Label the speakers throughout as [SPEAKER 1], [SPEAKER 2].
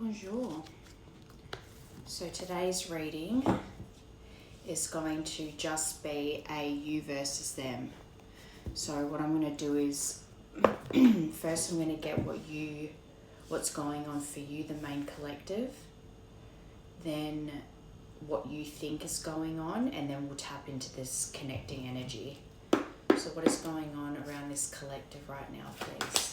[SPEAKER 1] Bonjour. So today's reading is going to just be a you versus them. So what I'm going to do is first I'm going to get what's going on for you, the main collective, then what you think is going on, and then we'll tap into this connecting energy. So what is going on around this collective right now, please?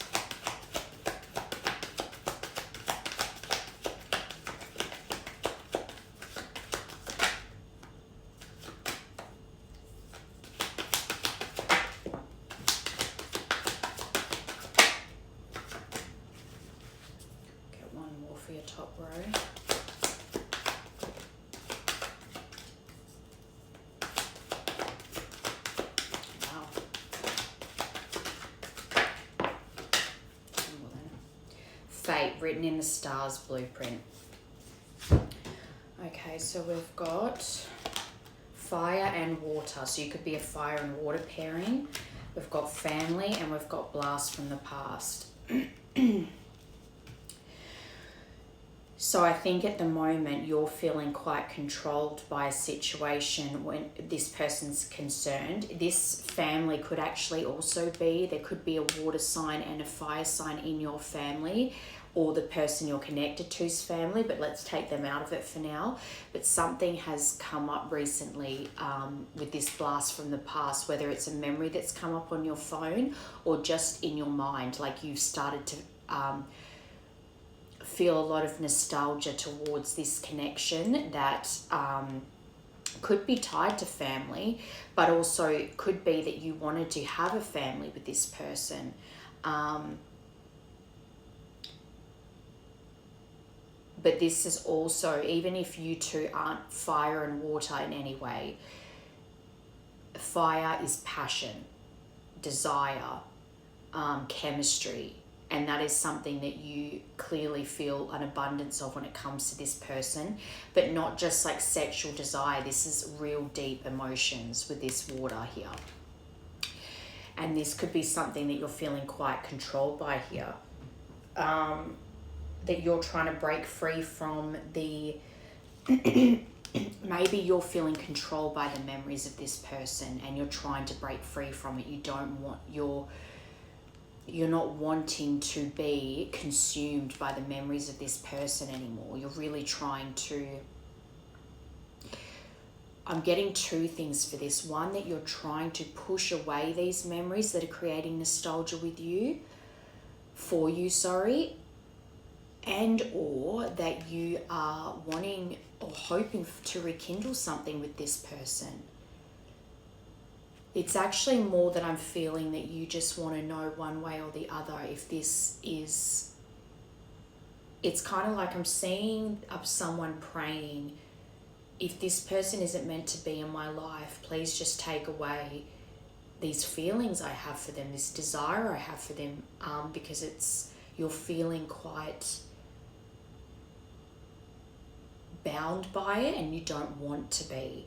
[SPEAKER 1] For your top row. Wow. Fate written in the stars blueprint. Okay, so we've got fire and water. So you could be a fire and water pairing. We've got family and we've got blast from the past. So I think at the moment you're feeling quite controlled by a situation when this person's concerned. This family could actually also be, there could be a water sign and a fire sign in your family, or the person you're connected to's family, but let's take them out of it for now. But something has come up recently with this blast from the past, whether it's a memory that's come up on your phone or just in your mind, like you've started to feel a lot of nostalgia towards this connection that could be tied to family, but also could be that you wanted to have a family with this person. But this is also, even if you two aren't fire and water in any way, fire is passion, desire, chemistry. And that is something that you clearly feel an abundance of when it comes to this person, but not just like sexual desire. This is real deep emotions with this water here. And this could be something that you're feeling quite controlled by here. That you're trying to break free from the, maybe you're feeling controlled by the memories of this person and you're trying to break free from it. You don't want you're not wanting to be consumed by the memories of this person anymore. You're really trying to, I'm getting two things for this. One, that you're trying to push away these memories that are creating nostalgia with you, for you, sorry, and or that you are wanting or hoping to rekindle something with this person. It's actually more that I'm feeling that you just want to know one way or the other if this is, it's kind of like I'm seeing someone praying, if this person isn't meant to be in my life, please just take away these feelings I have for them, this desire I have for them, because you're feeling quite bound by it and you don't want to be.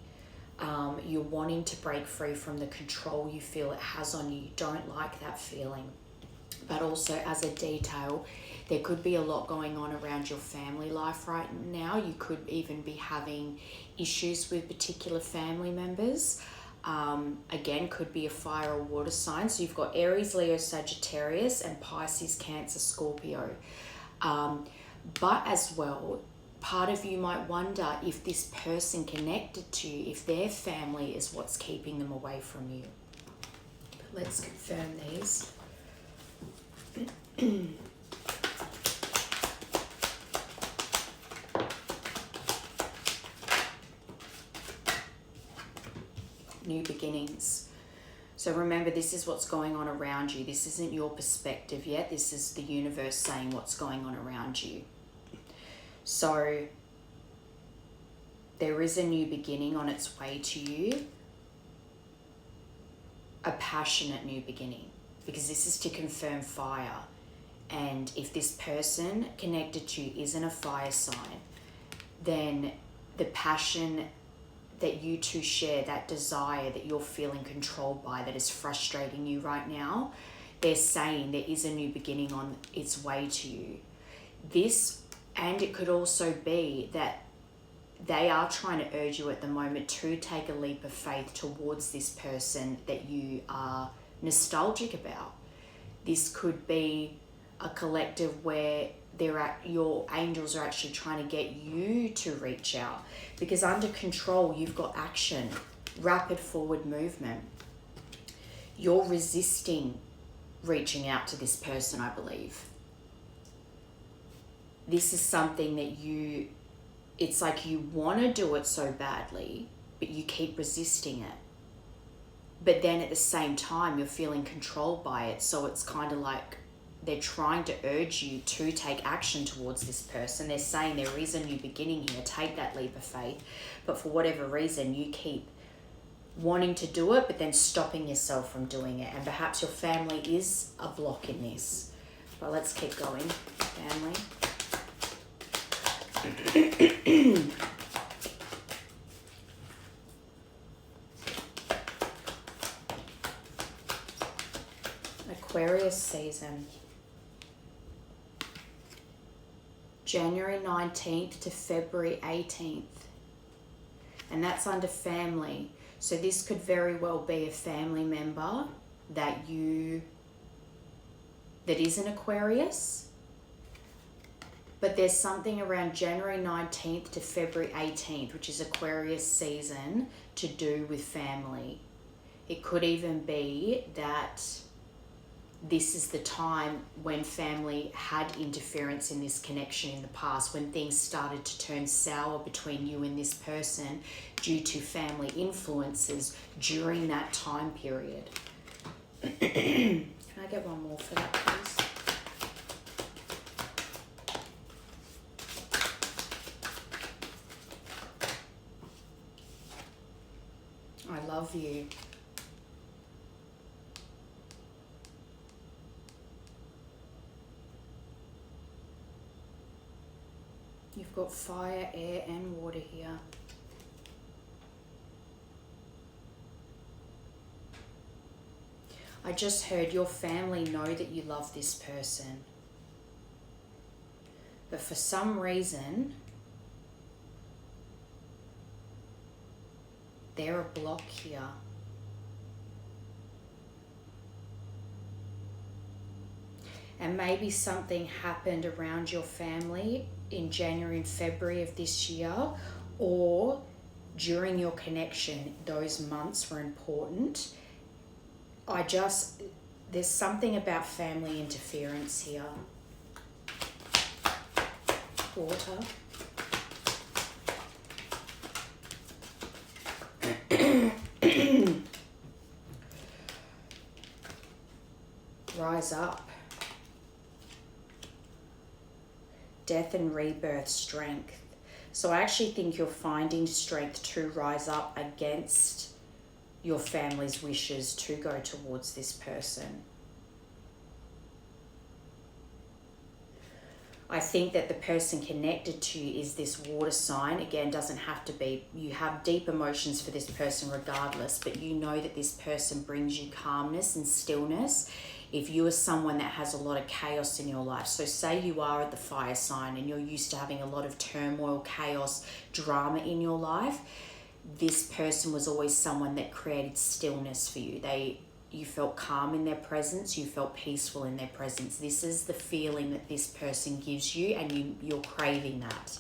[SPEAKER 1] You're wanting to break free from the control you feel it has on you. You don't like that feeling. But also, as a detail, there could be a lot going on around your family life right now. You could even be having issues with particular family members. Again, could be a fire or water sign. So you've got Aries, Leo, Sagittarius, and Pisces, Cancer, Scorpio. But as well, part of you might wonder if this person connected to you, if their family is what's keeping them away from you. But let's confirm these. New beginnings. So remember, this is what's going on around you. This isn't your perspective yet. This is the universe saying what's going on around you. So there is a new beginning on its way to you, a passionate new beginning, because this is to confirm fire. And if this person connected to you isn't a fire sign, then the passion that you two share, that desire that you're feeling controlled by, that is frustrating you right now, they're saying there is a new beginning on its way to you. This And it could also be that they are trying to urge you at the moment to take a leap of faith towards this person that you are nostalgic about. This could be a collective where your angels are actually trying to get you to reach out, because under control you've got action, rapid forward movement. You're resisting reaching out to this person, I believe. This is something that it's like you want to do it so badly, but you keep resisting it. But then at the same time, you're feeling controlled by it. So it's kind of like they're trying to urge you to take action towards this person. They're saying there is a new beginning here, take that leap of faith. But for whatever reason, you keep wanting to do it, but then stopping yourself from doing it. And perhaps your family is a block in this. But let's keep going, family. Aquarius season. January 19th to February 18th. And that's under family. So this could very well be a family member that is an Aquarius. But there's something around January 19th to February 18th, which is Aquarius season, to do with family. It could even be that this is the time when family had interference in this connection in the past, when things started to turn sour between you and this person due to family influences during that time period. Can I get one more for that, please? I love you. You've got fire, air, and water here. I just heard your family know that you love this person. But for some reason, they're a block here. And maybe something happened around your family in January and February of this year, or during your connection, those months were important. There's something about family interference here. Water. Rise up. Death and rebirth, strength. So I actually think you're finding strength to rise up against your family's wishes to go towards this person. I think that the person connected to you is this water sign. Again, doesn't have to be. You have deep emotions for this person regardless, but you know that this person brings you calmness and stillness. If you are someone that has a lot of chaos in your life, so say you are at the fire sign and you're used to having a lot of turmoil, chaos, drama in your life, this person was always someone that created stillness for you. You felt calm in their presence, you felt peaceful in their presence. This is the feeling that this person gives you, and you're craving that.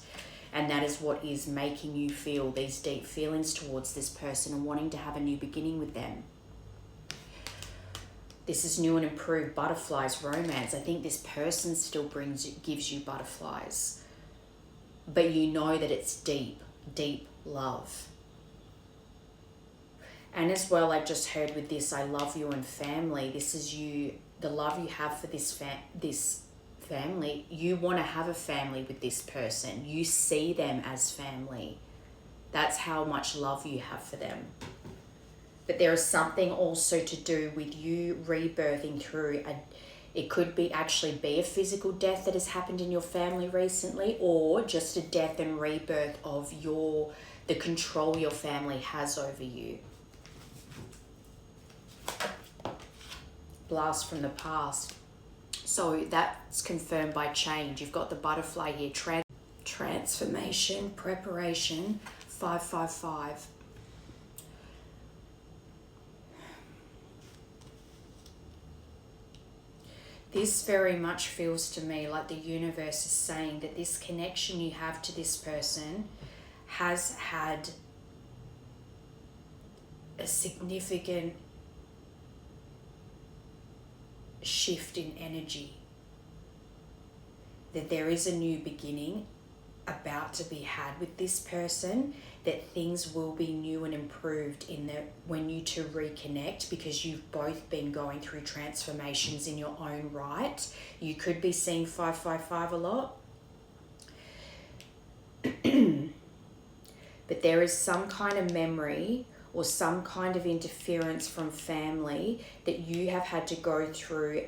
[SPEAKER 1] And that is what is making you feel these deep feelings towards this person and wanting to have a new beginning with them. This is new and improved butterflies, romance. I think this person still gives you butterflies. But you know that it's deep, deep love. And as well, I just heard with this, I love you and family. This is you, the love you have for this family. You want to have a family with this person. You see them as family. That's how much love you have for them. But there is something also to do with you rebirthing through it could be actually be a physical death that has happened in your family recently, or just a death and rebirth of the control your family has over you. Blast from the past. So that's confirmed by change. You've got the butterfly here, transformation, preparation, 555. This very much feels to me like the universe is saying that this connection you have to this person has had a significant shift in energy. That there is a new beginning about to be had with this person, that things will be new and improved when you two reconnect, because you've both been going through transformations in your own right. You could be seeing 555 a lot. But there is some kind of memory or some kind of interference from family that you have had to go through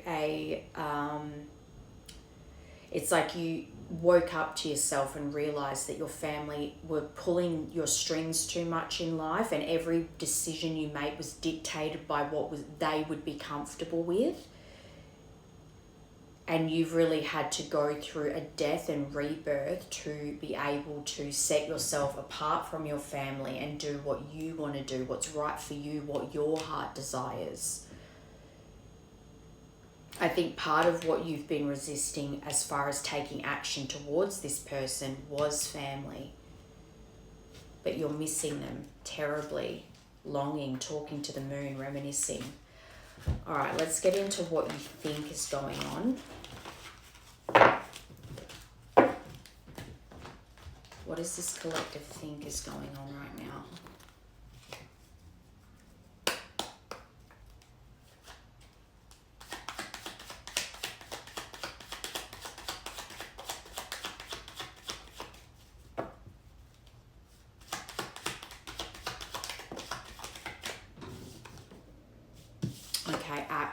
[SPEAKER 1] it's like you woke up to yourself and realized that your family were pulling your strings too much in life, and every decision you made was dictated by what they would be comfortable with. And you've really had to go through a death and rebirth to be able to set yourself apart from your family and do what you want to do, what's right for you, what your heart desires. I think part of what you've been resisting as far as taking action towards this person was family. But you're missing them terribly, longing, talking to the moon, reminiscing. All right, let's get into what you think is going on. What does this collective think is going on right now?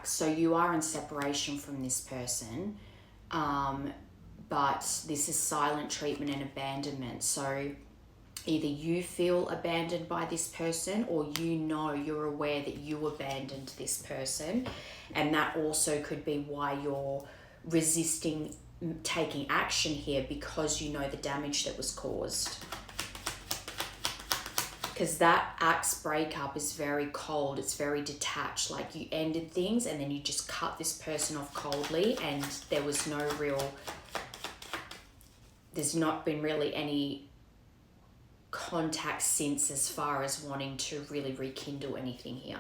[SPEAKER 1] So you are in separation from this person, but this is silent treatment and abandonment. So either you feel abandoned by this person, or you're aware that you abandoned this person, and that also could be why you're resisting taking action here, because you know the damage that was caused. Because that axe breakup is very cold, it's very detached, like you ended things and then you just cut this person off coldly, and there's not been really any contact since, as far as wanting to really rekindle anything here.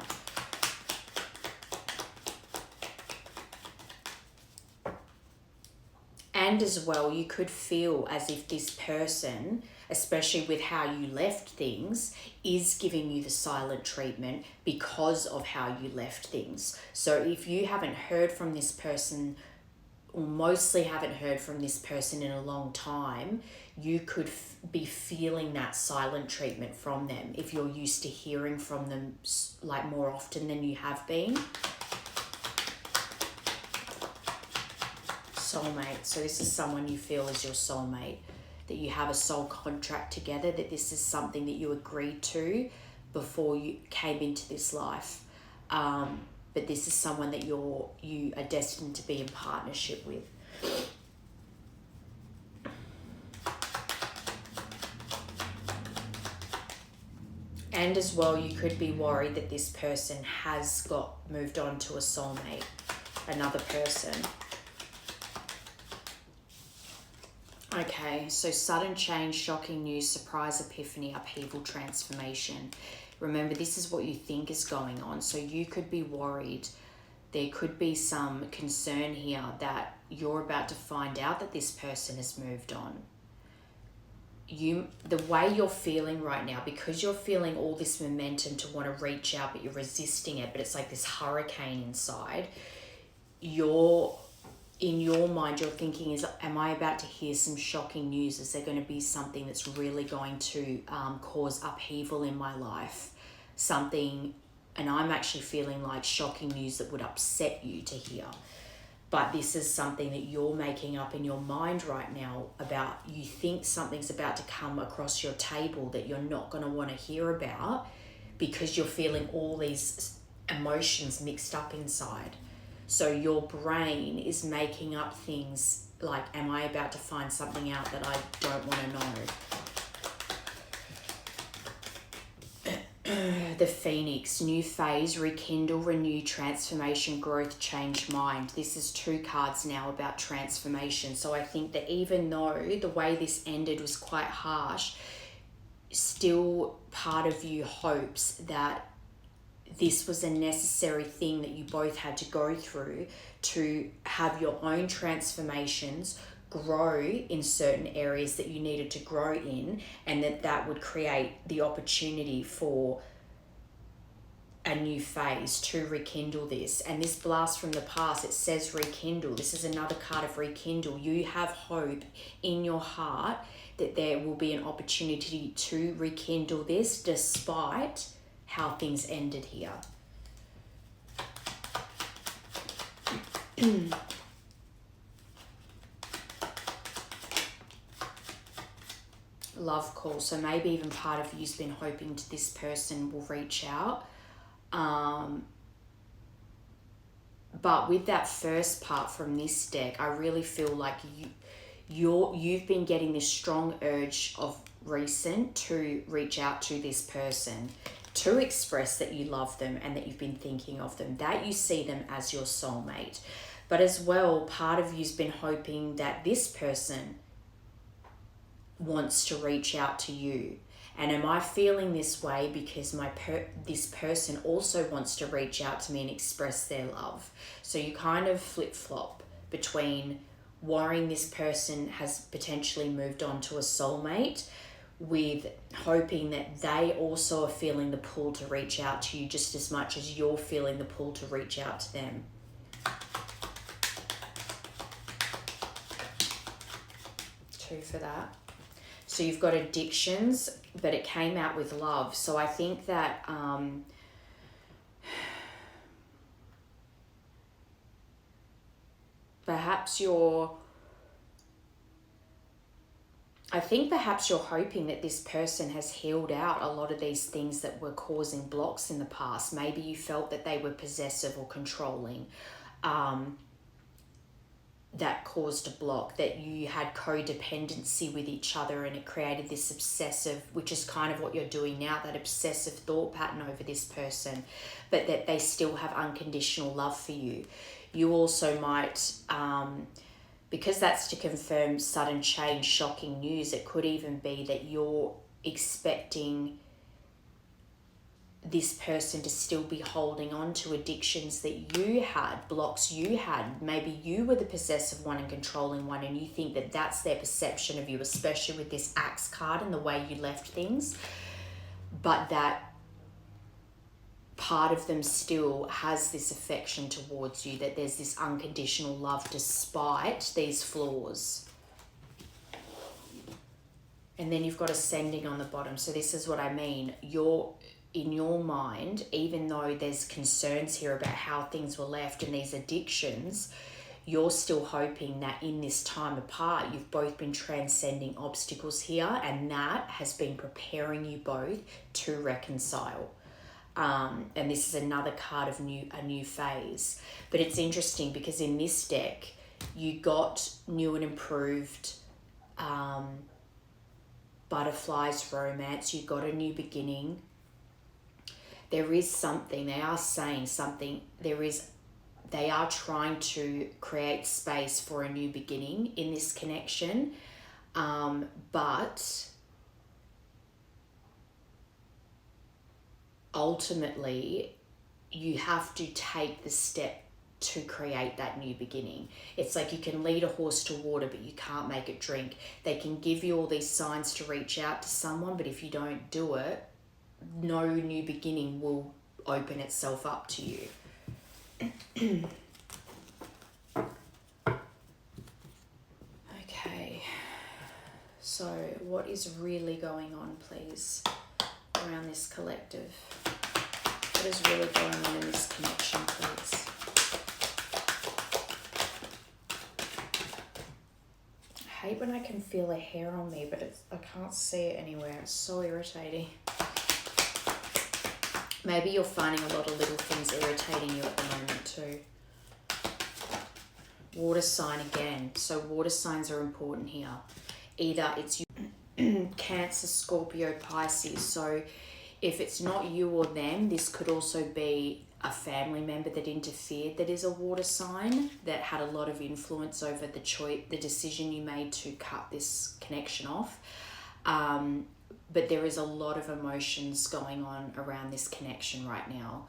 [SPEAKER 1] And as well, you could feel as if this person, especially with how you left things, is giving you the silent treatment because of how you left things. So if you haven't heard from this person, or mostly haven't heard from this person in a long time, you could be feeling that silent treatment from them if you're used to hearing from them like more often than you have been. Soulmate. So this is someone you feel is your soulmate, that you have a soul contract together, that this is something that you agreed to before you came into this life. But this is someone that you are destined to be in partnership with. And as well, you could be worried that this person has moved on to a soulmate, another person. Okay, so sudden change, shocking news, surprise, epiphany, upheaval, transformation. Remember, this is what you think is going on. So you could be worried. There could be some concern here that you're about to find out that this person has moved on. The way you're feeling right now, because you're feeling all this momentum to want to reach out, but you're resisting it, but it's like this hurricane inside, in your mind, you're thinking is, am I about to hear some shocking news? Is there going to be something that's really going to cause upheaval in my life? Something, and I'm actually feeling like shocking news that would upset you to hear. But this is something that you're making up in your mind right now about, you think something's about to come across your table that you're not going to want to hear about, because you're feeling all these emotions mixed up inside. So your brain is making up things like, am I about to find something out that I don't want to know? The Phoenix, new phase, rekindle, renew, transformation, growth, change, mind. This is 2 cards now about transformation. So I think that even though the way this ended was quite harsh, still part of you hopes that this was a necessary thing that you both had to go through to have your own transformations, grow in certain areas that you needed to grow in, and that would create the opportunity for a new phase to rekindle this. And this blast from the past, it says rekindle. This is another card of rekindle. You have hope in your heart that there will be an opportunity to rekindle this despite how things ended here. Love call. So maybe even part of you's been hoping this person will reach out. But with that first part from this deck, I really feel like you've been getting this strong urge of recent to reach out to this person, to express that you love them and that you've been thinking of them, that you see them as your soulmate. But as well, part of you's been hoping that this person wants to reach out to you. And am I feeling this way because this person also wants to reach out to me and express their love? So you kind of flip-flop between worrying this person has potentially moved on to a soulmate, with hoping that they also are feeling the pull to reach out to you just as much as you're feeling the pull to reach out to them. Two for that. So you've got addictions, but it came out with love. So I think that perhaps you're hoping that this person has healed out a lot of these things that were causing blocks in the past. Maybe you felt that they were possessive or controlling. That caused a block, that you had codependency with each other and it created this obsessive, which is kind of what you're doing now, that obsessive thought pattern over this person, but that they still have unconditional love for you. You also might, because that's to confirm sudden change, shocking news, it could even be that you're expecting this person to still be holding on to addictions that you had, blocks you had. Maybe you were the possessive one and controlling one, and you think that that's their perception of you, especially with this Axe card and the way you left things. But that part of them still has this affection towards you, that there's this unconditional love despite these flaws. And then you've got ascending on the bottom. So this is what I mean. In your mind, even though there's concerns here about how things were left and these addictions, you're still hoping that in this time apart, you've both been transcending obstacles here, and that has been preparing you both to reconcile. And this is another card of a new phase. But it's interesting because in this deck, you got new and improved butterflies, romance, you got a new beginning. There is something, they are saying something, they are trying to create space for a new beginning in this connection, but ultimately you have to take the step to create that new beginning. It's like you can lead a horse to water, but you can't make it drink. They can give you all these signs to reach out to someone, but if you don't do it, no new beginning will open itself up to you. Okay, so what is really going on, please, around this collective? What is really going on in this connection, please? I hate when I can feel a hair on me, but I can't see it anywhere. It's so irritating. Maybe you're finding a lot of little things irritating you at the moment too. Water sign again. So water signs are important here. Either it's Cancer, Scorpio, Pisces. So if it's not you or them, this could also be a family member that interfered that is a water sign that had a lot of influence over the decision you made to cut this connection off. But there is a lot of emotions going on around this connection right now.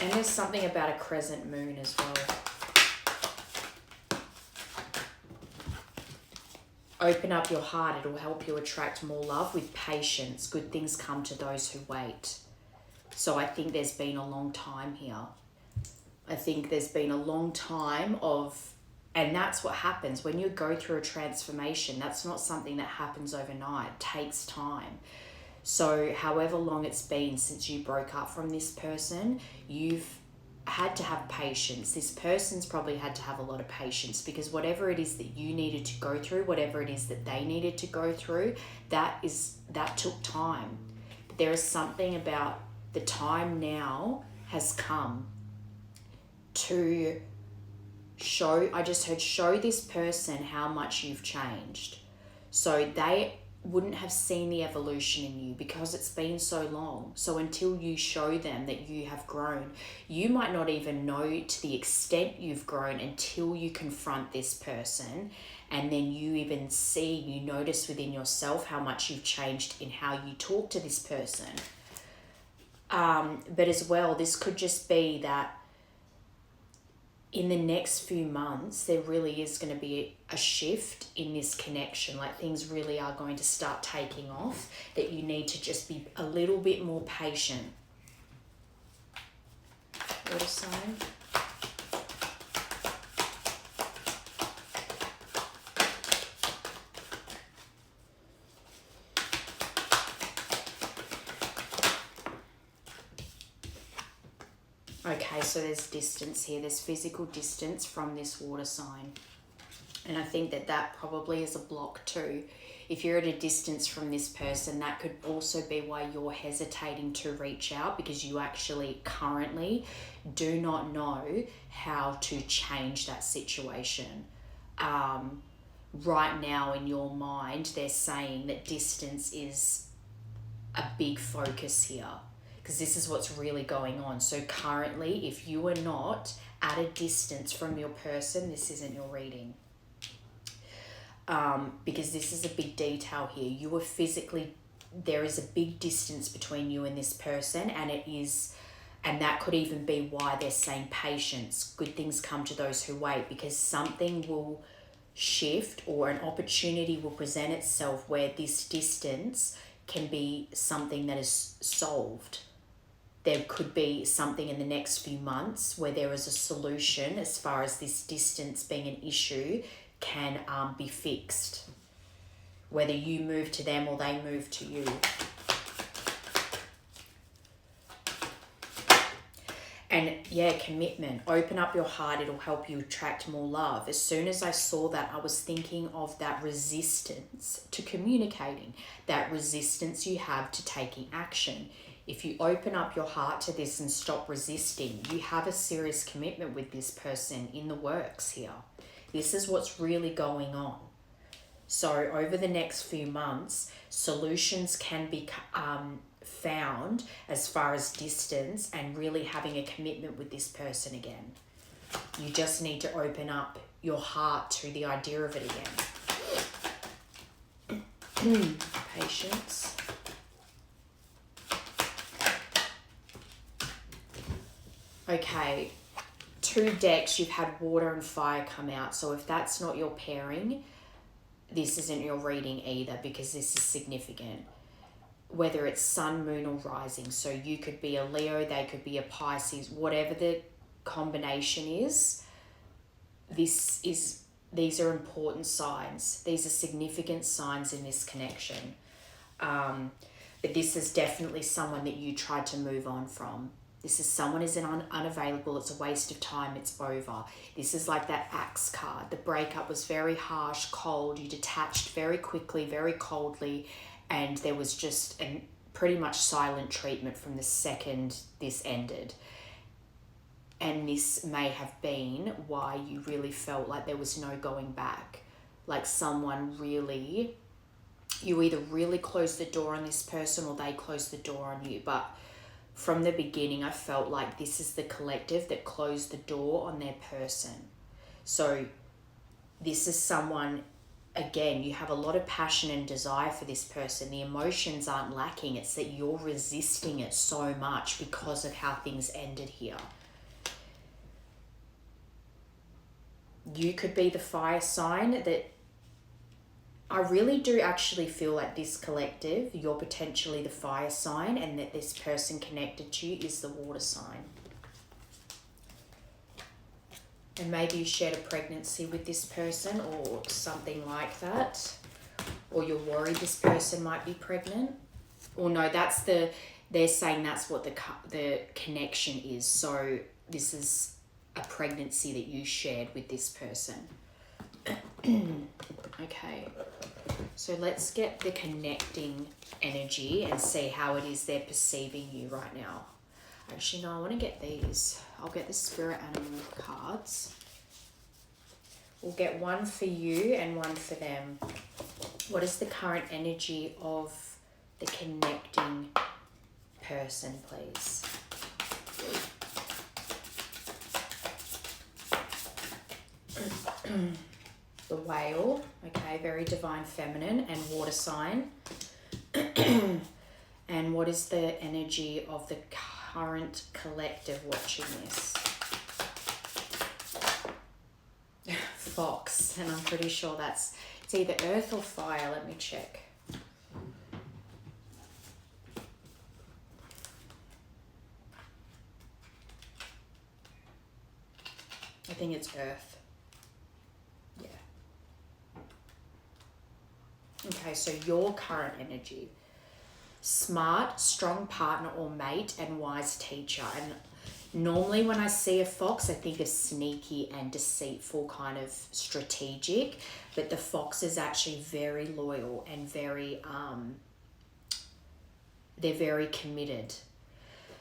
[SPEAKER 1] And there's something about a crescent moon as well. Open up your heart. It'll help you attract more love with patience. Good things come to those who wait. So I think there's been a long time here. I think there's been a long time of, and that's what happens when you go through a transformation. That's not something that happens overnight. It takes time. So however long it's been since you broke up from this person, you've had to have patience. This person's probably had to have a lot of patience, because whatever it is that you needed to go through, whatever it is that they needed to go through, that took time. But there is something about the time now has come to show, I just heard, show this person how much you've changed. So they wouldn't have seen the evolution in you because it's been so long. So until you show them that you have grown, you might not even know to the extent you've grown until you confront this person, and then you even see, you notice within yourself how much you've changed in how you talk to this person. But as well, this could just be that in the next few months, there really is going to be a shift in this connection. Like things really are going to start taking off, that you need to just be a little bit more patient. Water sign. Okay, so there's distance here. There's physical distance from this water sign. And I think that probably is a block too. If you're at a distance from this person, that could also be why you're hesitating to reach out, because you actually currently do not know how to change that situation. Right now in your mind, they're saying that distance is a big focus here, because this is what's really going on. So currently, if you are not at a distance from your person, this isn't your reading. Because this is a big detail here. You are physically, there is a big distance between you and this person, and that could even be why they're saying patience. Good things come to those who wait, because something will shift or an opportunity will present itself where this distance can be something that is solved. There could be something in the next few months where there is a solution as far as this distance being an issue can be fixed. Whether you move to them or they move to you. And yeah, commitment. Open up your heart. It'll help you attract more love. As soon as I saw that, I was thinking of that resistance to communicating, that resistance you have to taking action. If you open up your heart to this and stop resisting, you have a serious commitment with this person in the works here. This is what's really going on. So over the next few months, solutions can be found as far as distance and really having a commitment with this person again. You just need to open up your heart to the idea of it again. Patience. Okay, 2 decks, you've had water and fire come out. So if that's not your pairing, this isn't your reading either, because this is significant. Whether it's sun, moon, or rising. So you could be a Leo, they could be a Pisces, whatever the combination is, these are important signs. These are significant signs in this connection. But this is definitely someone that you tried to move on from. This is someone is unavailable. It's a waste of time. It's over. This is like that Axe card. The breakup was very harsh, cold. You detached very quickly, very coldly, and there was just a pretty much silent treatment from the second this ended. And this may have been why you really felt like there was no going back. Like someone really, you either really closed the door on this person or they closed the door on you. But from the beginning, I felt like this is the collective that closed the door on their person. So this is someone, again, you have a lot of passion and desire for this person. The emotions aren't lacking. It's that you're resisting it so much because of how things ended here. You could be the fire sign that I really do actually feel like this collective, you're potentially the fire sign, and that this person connected to you is the water sign. And maybe you shared a pregnancy with this person or something like that. Or you're worried this person might be pregnant. Or no, they're saying that's what the connection is. So this is a pregnancy that you shared with this person. Okay, so let's get the connecting energy and see how it is they're perceiving you right now. Actually, no, I want to get these. I'll get the spirit animal cards. We'll get one for you and one for them. What is the current energy of the connecting person, please? The whale, okay, very divine feminine and water sign. And what is the energy of the current collective watching this? Fox, and I'm pretty sure it's either earth or fire. Let me check. I think it's earth. Yeah. Okay, so your current energy. Smart, strong partner or mate, and wise teacher. And normally when I see a fox, I think of sneaky and deceitful, kind of strategic. But the fox is actually very loyal and they're very committed.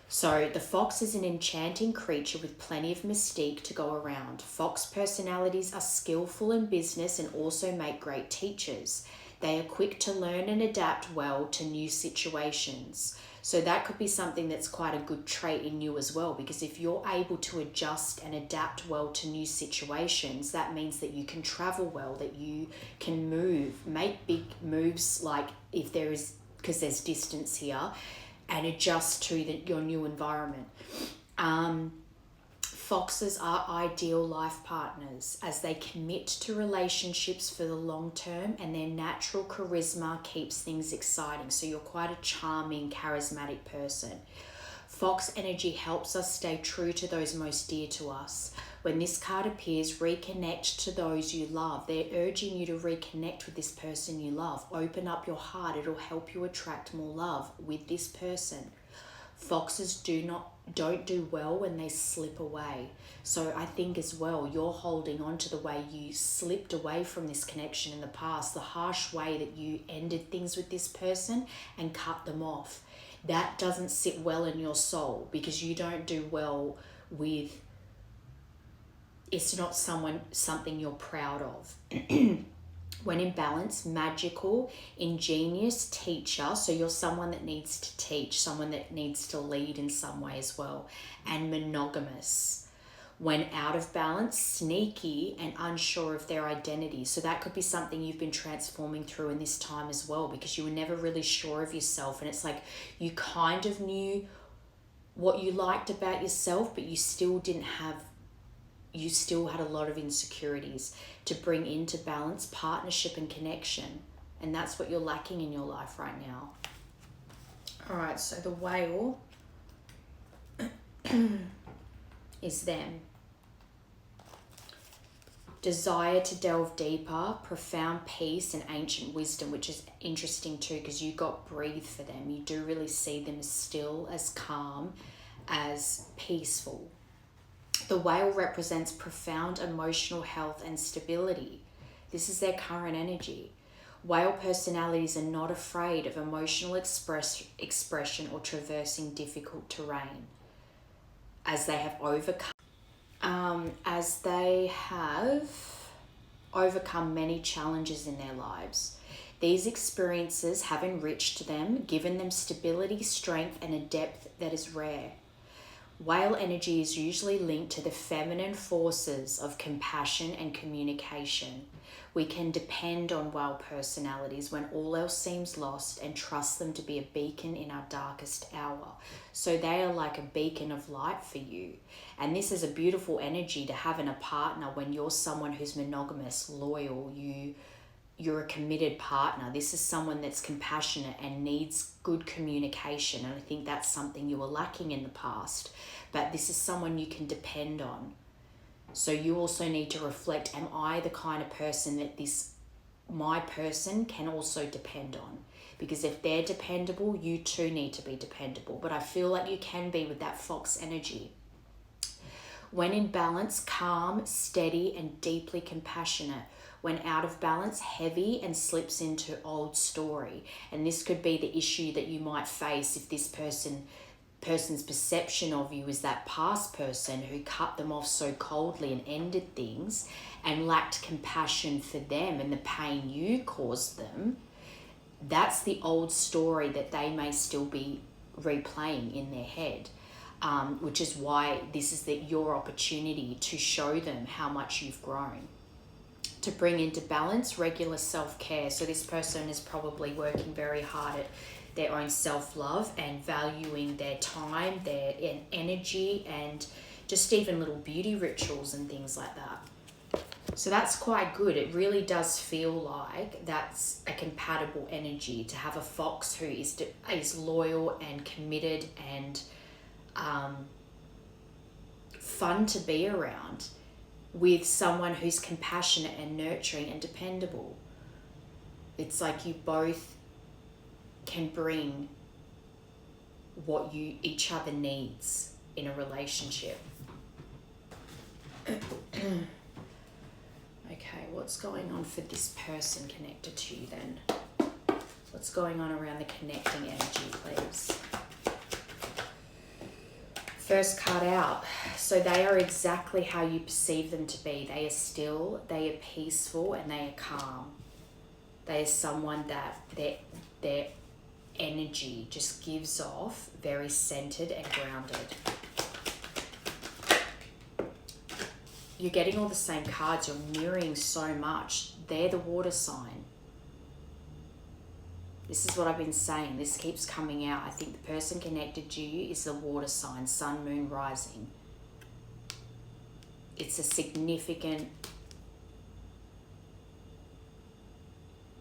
[SPEAKER 1] So the fox is an enchanting creature with plenty of mystique to go around. Fox personalities are skillful in business and also make great teachers. They are quick to learn and adapt well to new situations. So that could be something that's quite a good trait in you as well, because if you're able to adjust and adapt well to new situations, that means that you can travel well, that you can move, make big moves, like if there is, because there's distance here, and adjust to your new environment. Foxes are ideal life partners as they commit to relationships for the long term, and their natural charisma keeps things exciting. So you're quite a charming, charismatic person. Fox energy helps us stay true to those most dear to us. When this card appears, reconnect to those you love. They're urging you to reconnect with this person you love. Open up your heart. It'll help you attract more love with this person. Foxes don't do well when they slip away. So I think as well, you're holding on to the way you slipped away from this connection in the past, the harsh way that you ended things with this person and cut them off. That doesn't sit well in your soul, because you don't do well with, it's not something you're proud of. When in balance, magical, ingenious, teacher. So you're someone that needs to teach, someone that needs to lead in some way as well. And monogamous. When out of balance, sneaky and unsure of their identity. So that could be something you've been transforming through in this time as well, because you were never really sure of yourself. And it's like you kind of knew what you liked about yourself, but you still had a lot of insecurities to bring into balance, partnership and connection. And that's what you're lacking in your life right now. All right, so the whale is them. Desire to delve deeper, profound peace and ancient wisdom, which is interesting too, because you got breathe for them. You do really see them as still, as calm, as peaceful. The whale represents profound emotional health and stability. This is their current energy. Whale personalities are not afraid of emotional expression or traversing difficult terrain, as they have overcome many challenges in their lives. These experiences have enriched them, given them stability, strength, and a depth that is rare. Whale energy is usually linked to the feminine forces of compassion and communication. We can depend on whale personalities when all else seems lost and trust them to be a beacon in our darkest hour. So they are like a beacon of light for you. And this is a beautiful energy to have in a partner when you're someone who's monogamous, loyal, you're a committed partner. This is someone that's compassionate and needs good communication. And I think that's something you were lacking in the past. But this is someone you can depend on. So you also need to reflect, am I the kind of person that my person can also depend on? Because if they're dependable, you too need to be dependable. But I feel like you can be with that fox energy. When in balance, calm, steady, and deeply compassionate. When out of balance, heavy and slips into old story. And this could be the issue that you might face if this person's perception of you is that past person who cut them off so coldly and ended things and lacked compassion for them and the pain you caused them. That's the old story that they may still be replaying in their head, which is why this is your opportunity to show them how much you've grown. To bring into balance, regular self-care. So this person is probably working very hard at their own self-love and valuing their time, their energy, and just even little beauty rituals and things like that. So that's quite good. It really does feel like that's a compatible energy to have a fox who is loyal and committed and fun to be around, with someone who's compassionate and nurturing and dependable. It's like you both can bring what each other needs in a relationship. Okay, what's going on for this person connected to you then? What's going on around the connecting energy, please? First card out. So they are exactly how you perceive them to be. They are still, they are peaceful, and they are calm. They are someone that their energy just gives off very centered and grounded. You're getting all the same cards. You're mirroring so much. They're the water sign. This is what I've been saying. This keeps coming out. I think the person connected to you is the water sign, sun, moon, rising. It's a significant...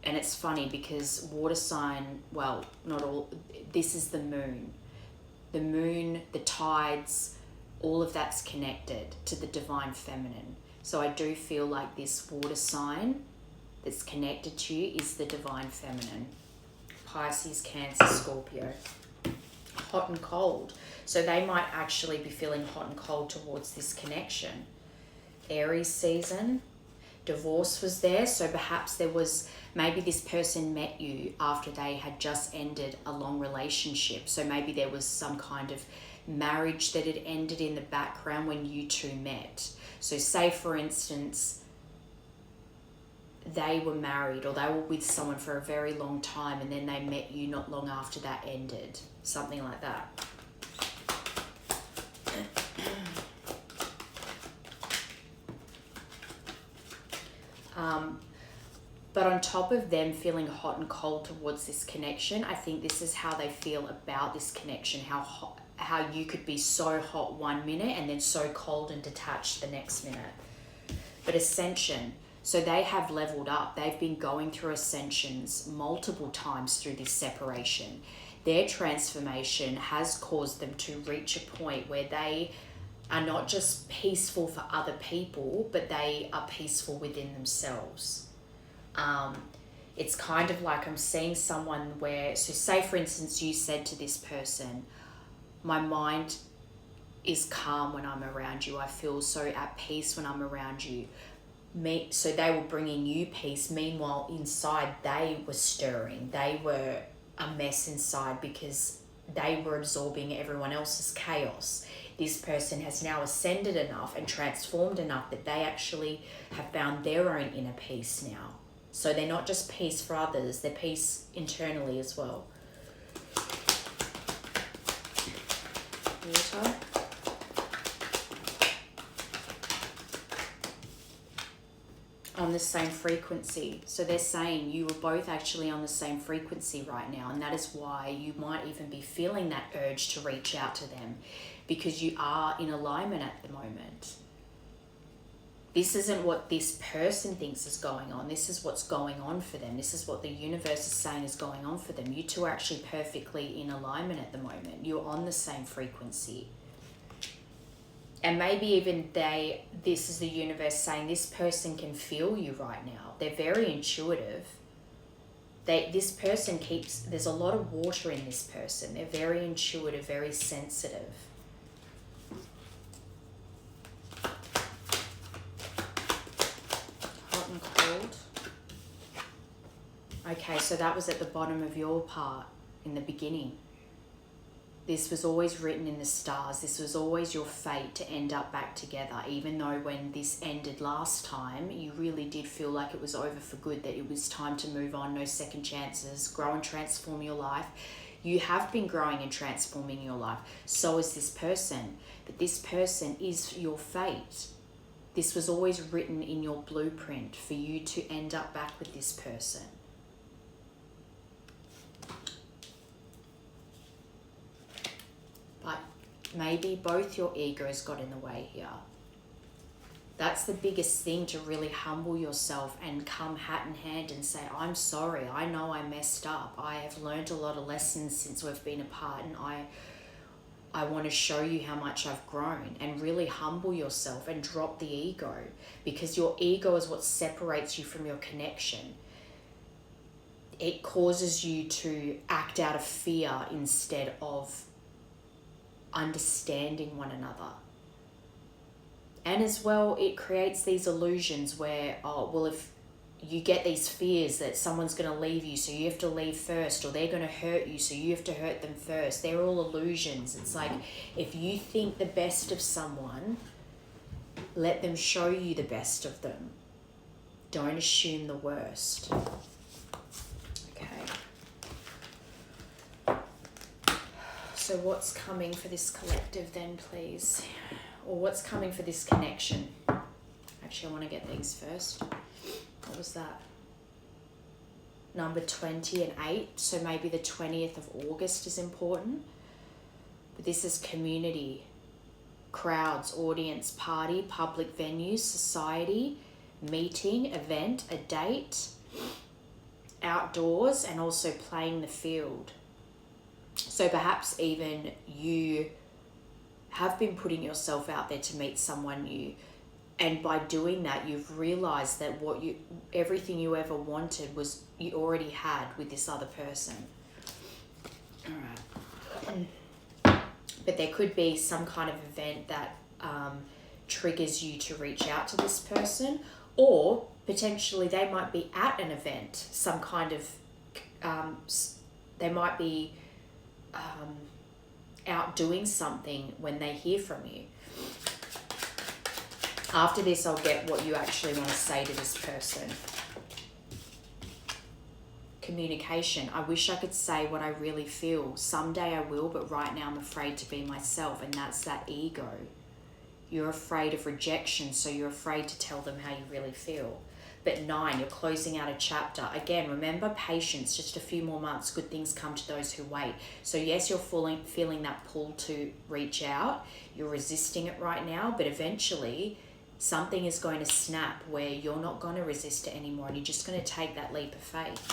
[SPEAKER 1] And it's funny because water sign, well, not all... This is the moon. The moon, the tides, all of that's connected to the divine feminine. So I do feel like this water sign that's connected to you is the divine feminine. Pisces, Cancer, Scorpio. Hot and cold. So they might actually be feeling hot and cold towards this connection. Aries season. Divorce was there. So perhaps maybe this person met you after they had just ended a long relationship. So maybe there was some kind of marriage that had ended in the background when you two met. So say, for instance, they were married or they were with someone for a very long time and then they met you not long after that ended. Something like that. But on top of them feeling hot and cold towards this connection, I think this is how they feel about this connection, how you could be so hot 1 minute and then so cold and detached the next minute. But ascension, so they have leveled up. They've been going through ascensions multiple times through this separation. Their transformation has caused them to reach a point where they are not just peaceful for other people, but they are peaceful within themselves. It's kind of like I'm seeing someone where, so say for instance, you said to this person, my mind is calm when I'm around you. I feel so at peace when I'm around you. So they were bringing you peace. Meanwhile, inside they were stirring. They were a mess inside because they were absorbing everyone else's chaos. This person has now ascended enough and transformed enough that they actually have found their own inner peace now. So they're not just peace for others, they're peace internally as well. Water. On the same frequency. So they're saying you are both actually on the same frequency right now, and that is why you might even be feeling that urge to reach out to them, because you are in alignment at the moment. This isn't what this person thinks is going on. This is what's going on for them. This is what the universe is saying is going on for them. You two are actually perfectly in alignment at the moment. You're on the same frequency. And maybe even this is the universe saying this person can feel you right now. They're very intuitive. There's a lot of water in this person. They're very intuitive, very sensitive. Hot and cold. Okay, so that was at the bottom of your part in the beginning. This was always written in the stars. This was always your fate to end up back together, even though when this ended last time, you really did feel like it was over for good, that it was time to move on, no second chances, grow and transform your life. You have been growing and transforming your life. So is this person. But this person is your fate. This was always written in your blueprint for you to end up back with this person. But maybe both your egos got in the way here. That's the biggest thing, to really humble yourself and come hat in hand and say, I'm sorry, I know I messed up. I have learned a lot of lessons since we've been apart, and I want to show you how much I've grown, and really humble yourself and drop the ego, because your ego is what separates you from your connection. It causes you to act out of fear instead of understanding one another. And as well, it creates these illusions where, if you get these fears that someone's going to leave you, so you have to leave first, or they're going to hurt you, so you have to hurt them first. They're all illusions. It's like, if you think the best of someone, let them show you the best of them. Don't assume the worst. So what's coming for this collective then, please? Or what's coming for this connection? Actually, I want to get these first. What was that? Number 20 and 8. So maybe the 20th of August is important. But this is community, crowds, audience, party, public venues, society, meeting, event, a date, outdoors, and also playing the field. So perhaps even you have been putting yourself out there to meet someone new, and by doing that, you've realized that everything you ever wanted was you already had with this other person. All right. But there could be some kind of event that triggers you to reach out to this person, or potentially they might be at an event, some kind of, they might be out doing something when they hear from you. After this, I'll get what you actually want to say to this person. Communication. I wish I could say what I really feel. Someday I will, but right now I'm afraid to be myself, and that's that ego. You're afraid of rejection, so you're afraid to tell them how you really feel. But 9, you're closing out a chapter. Again, remember patience, just a few more months. Good things come to those who wait. So yes, you're feeling that pull to reach out. You're resisting it right now, but eventually something is going to snap where you're not going to resist it anymore, and you're just going to take that leap of faith.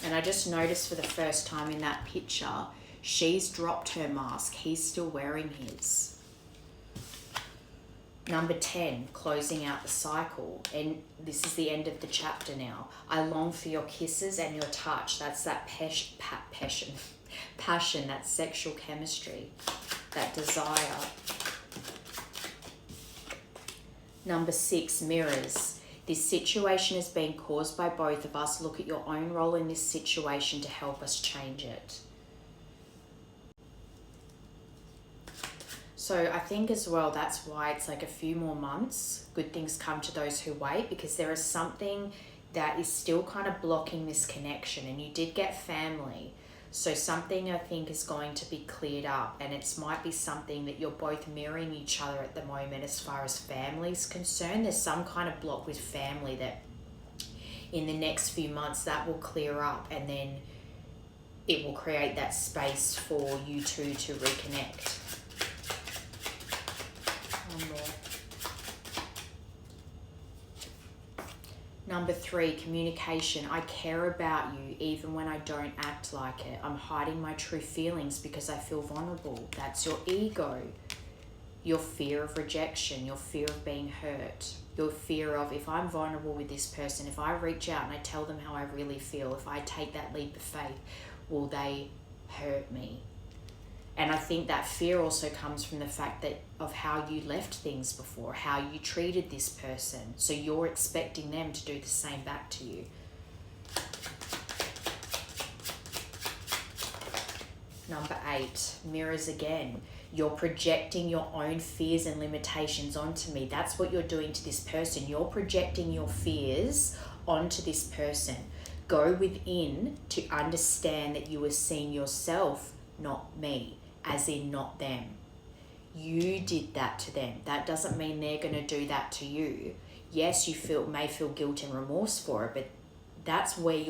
[SPEAKER 1] And I just noticed for the first time in that picture, she's dropped her mask. He's still wearing his. Number 10, closing out the cycle. And this is the end of the chapter now. I long for your kisses and your touch. That's that passion, that sexual chemistry, that desire. Number 6, mirrors. This situation is being caused by both of us. Look at your own role in this situation to help us change it. So I think as well, that's why it's like a few more months. Good things come to those who wait, because there is something that is still kind of blocking this connection. And you did get family. So something I think is going to be cleared up, and it might be something that you're both mirroring each other at the moment as far as family is concerned. There's some kind of block with family that in the next few months that will clear up, and then it will create that space for you two to reconnect. One more. Number 3, communication. I care about you even when I don't act like it. I'm hiding my true feelings because I feel vulnerable. That's your ego. Your fear of rejection, your fear of being hurt, your fear of, if I'm vulnerable with this person, if I reach out and I tell them how I really feel, if I take that leap of faith, will they hurt me? And I think that fear also comes from the fact that of how you left things before, how you treated this person. So you're expecting them to do the same back to you. Number 8, mirrors again. You're projecting your own fears and limitations onto me. That's what you're doing to this person. You're projecting your fears onto this person. Go within to understand that you are seeing yourself, not me. As in not them. You did that to them. That doesn't mean they're going to do that to you. Yes, you may feel guilt and remorse for it, but that's where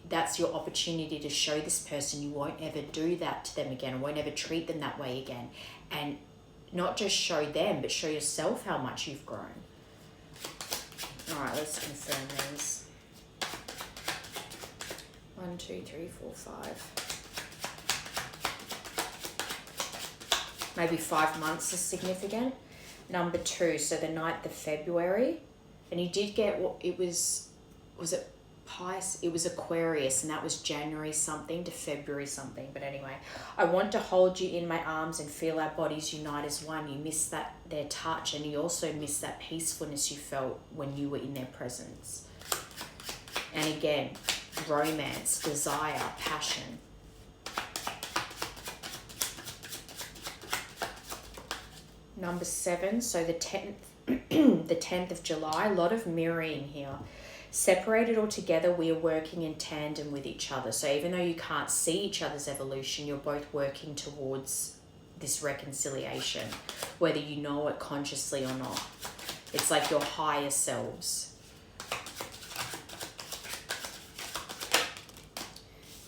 [SPEAKER 1] that's your opportunity to show this person you won't ever do that to them again, won't ever treat them that way again. And not just show them, but show yourself how much you've grown. All right, let's confirm these. 1, 2, 3, 4, 5. Maybe 5 months is significant. Number 2, so the 9th of February. And you did get what it was it Pisces? It was Aquarius, and that was January something to February something. But anyway, I want to hold you in my arms and feel our bodies unite as one. You miss their touch, and you also miss that peacefulness you felt when you were in their presence. And again, romance, desire, passion. Number 7, so the 10th, the 10th of July, a lot of mirroring here. Separated or together, we are working in tandem with each other. So even though you can't see each other's evolution, you're both working towards this reconciliation, whether you know it consciously or not. It's like your higher selves.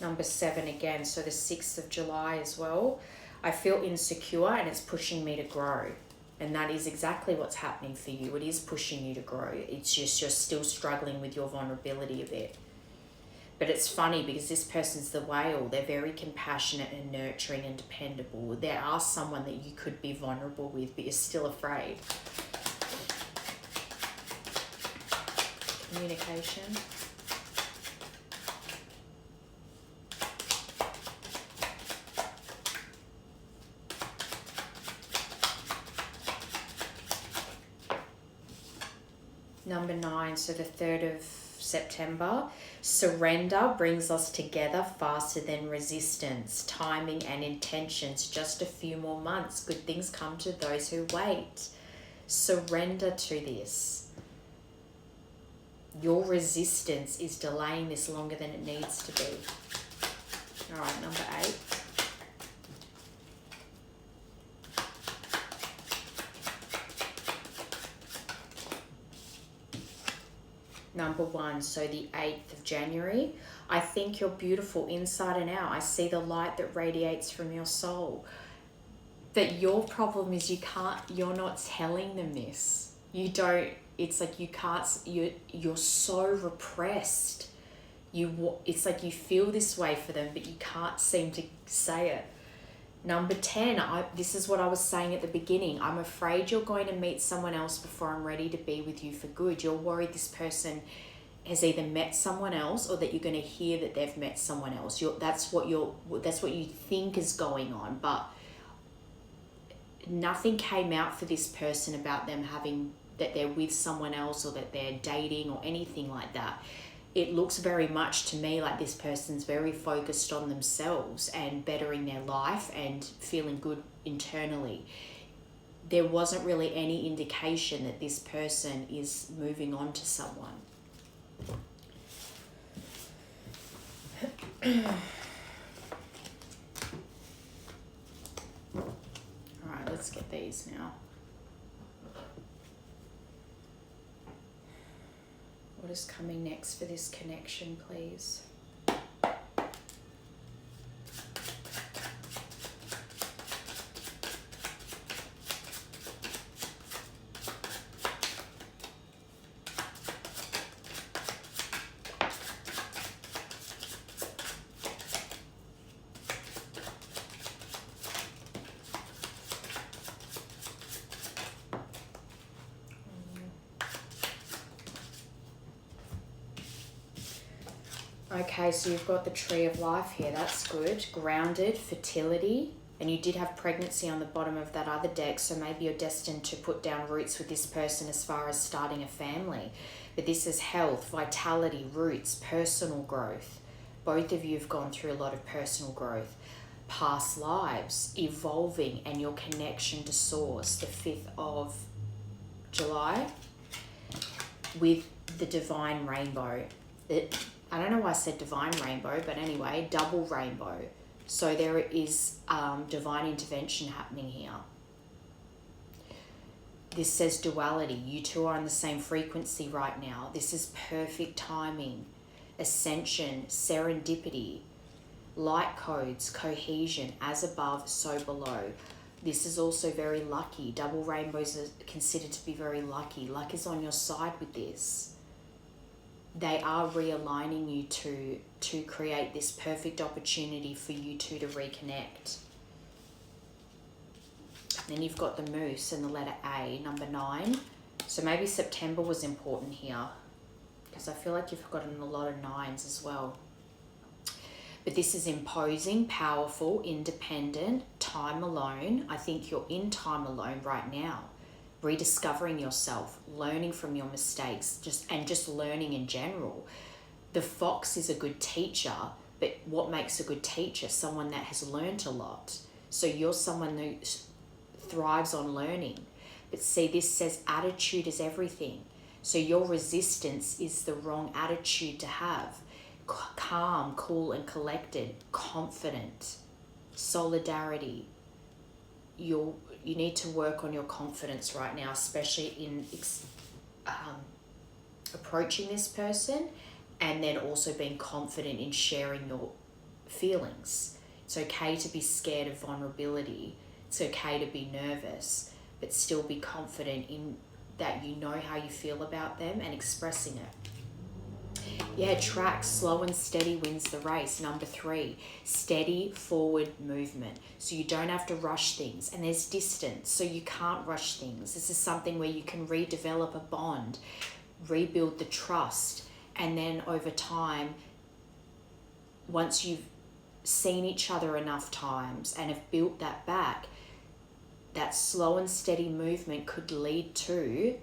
[SPEAKER 1] Number 7 again, so the 6th of July as well. I feel insecure and it's pushing me to grow. And that is exactly what's happening for you. It is pushing you to grow. It's just you're still struggling with your vulnerability a bit. But it's funny because this person's the whale. They're very compassionate and nurturing and dependable. They are someone that you could be vulnerable with, but you're still afraid. Communication. Number 9, so the 3rd of September. Surrender brings us together faster than resistance. Timing and intentions, just a few more months. Good things come to those who wait. Surrender to this. Your resistance is delaying this longer than it needs to be. All right, number 8. Number 1, so the 8th of January. I think you're beautiful inside and out. I see the light that radiates from your soul. But your problem is you're not telling them this. You don't, it's like you can't, you're so repressed. It's like you feel this way for them, but you can't seem to say it. Number 10, this is what I was saying at the beginning. I'm afraid you're going to meet someone else before I'm ready to be with you for good. You're worried this person has either met someone else or that you're going to hear that they've met someone else. That's what you think is going on, but nothing came out for this person about them having that they're with someone else or that they're dating or anything like that. It looks very much to me like this person's very focused on themselves and bettering their life and feeling good internally. There wasn't really any indication that this person is moving on to someone. Alright, let's get these now. What is coming next for this connection, please? Okay, so you've got the Tree of Life here. That's good. Grounded, fertility, and you did have pregnancy on the bottom of that other deck, so maybe you're destined to put down roots with this person as far as starting a family. But this is health, vitality, roots, personal growth. Both of you have gone through a lot of personal growth. Past lives, evolving, and your connection to Source, the 5th of July, with the Divine Rainbow. I don't know why I said divine rainbow, but anyway, double rainbow. So there is divine intervention happening here. This says duality. You two are on the same frequency right now. This is perfect timing, ascension, serendipity, light codes, cohesion, as above, so below. This is also very lucky. Double rainbows are considered to be very lucky. Luck is on your side with this. They are realigning you to create this perfect opportunity for you two to reconnect. Then you've got the Moose and the letter A, number 9. So maybe September was important here, because I feel like you've gotten a lot of 9s as well. But this is imposing, powerful, independent, time alone. I think you're in time alone right now. Rediscovering yourself, learning from your mistakes, just learning in general. The Fox is a good teacher, but what makes a good teacher? Someone that has learned a lot. So you're someone who thrives on learning. But see, this says attitude is everything. So your resistance is the wrong attitude to have. Calm, cool and collected, confident, solidarity. You need to work on your confidence right now, especially in approaching this person, and then also being confident in sharing your feelings. It's okay to be scared of vulnerability. It's okay to be nervous, but still be confident in that you know how you feel about them and expressing it. Yeah, track, slow and steady wins the race. Number 3, steady forward movement. So you don't have to rush things. And there's distance, so you can't rush things. This is something where you can redevelop a bond, rebuild the trust. And then over time, once you've seen each other enough times and have built that back, that slow and steady movement could lead to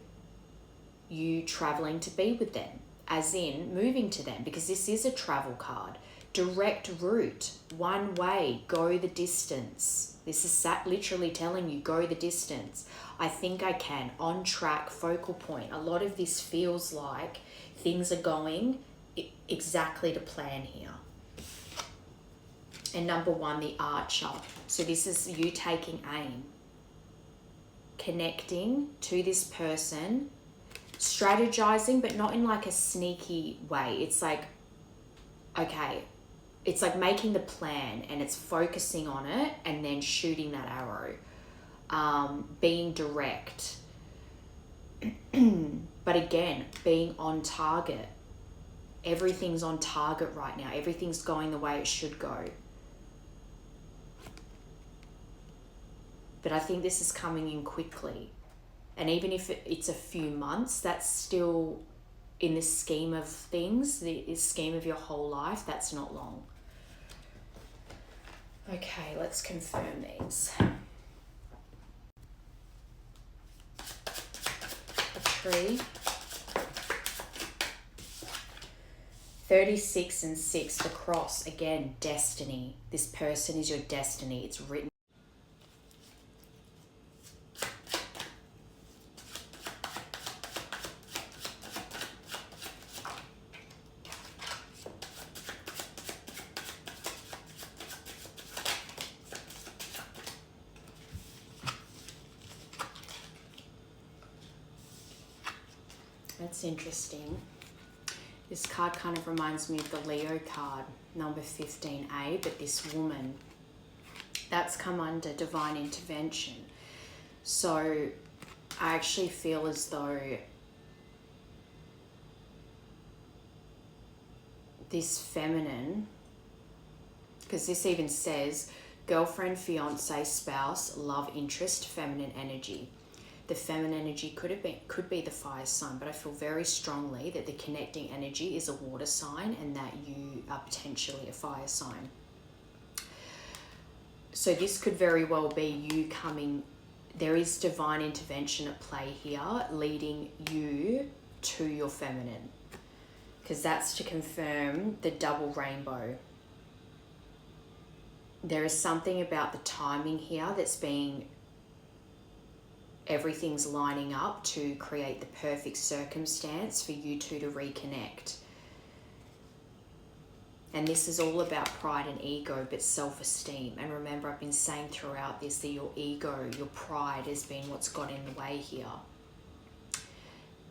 [SPEAKER 1] you traveling to be with them. As in moving to them, because this is a travel card. Direct route, one way, go the distance. This is literally telling you, go the distance. I think I can, on track, focal point. A lot of this feels like things are going exactly to plan here. And number 1, the Archer. So this is you taking aim. Connecting to this person, strategizing, but not in like a sneaky way. It's like, okay, it's like making the plan and it's focusing on it and then shooting that arrow. Being direct. But again, being on target. Everything's on target right now. Everything's going the way it should go. But I think this is coming in quickly. And even if it's a few months, that's still, in the scheme of things, the scheme of your whole life, that's not long. Okay, let's confirm these. A tree. 36 and 6, the cross. Again, destiny. This person is your destiny. It's written. That's interesting. This card kind of reminds me of the Leo card, number 15A, but this woman, that's come under divine intervention. So I actually feel as though this feminine, because this even says girlfriend, fiance, spouse, love interest, feminine energy. The feminine energy could be the fire sign, but I feel very strongly that the connecting energy is a water sign and that you are potentially a fire sign. So this could very well be you coming, there is divine intervention at play here, leading you to your feminine, because that's to confirm the double rainbow. There is something about the timing here that's being, everything's lining up to create the perfect circumstance for you two to reconnect. And this is all about pride and ego, but self-esteem. And remember, I've been saying throughout this that your ego, your pride has been what's got in the way here.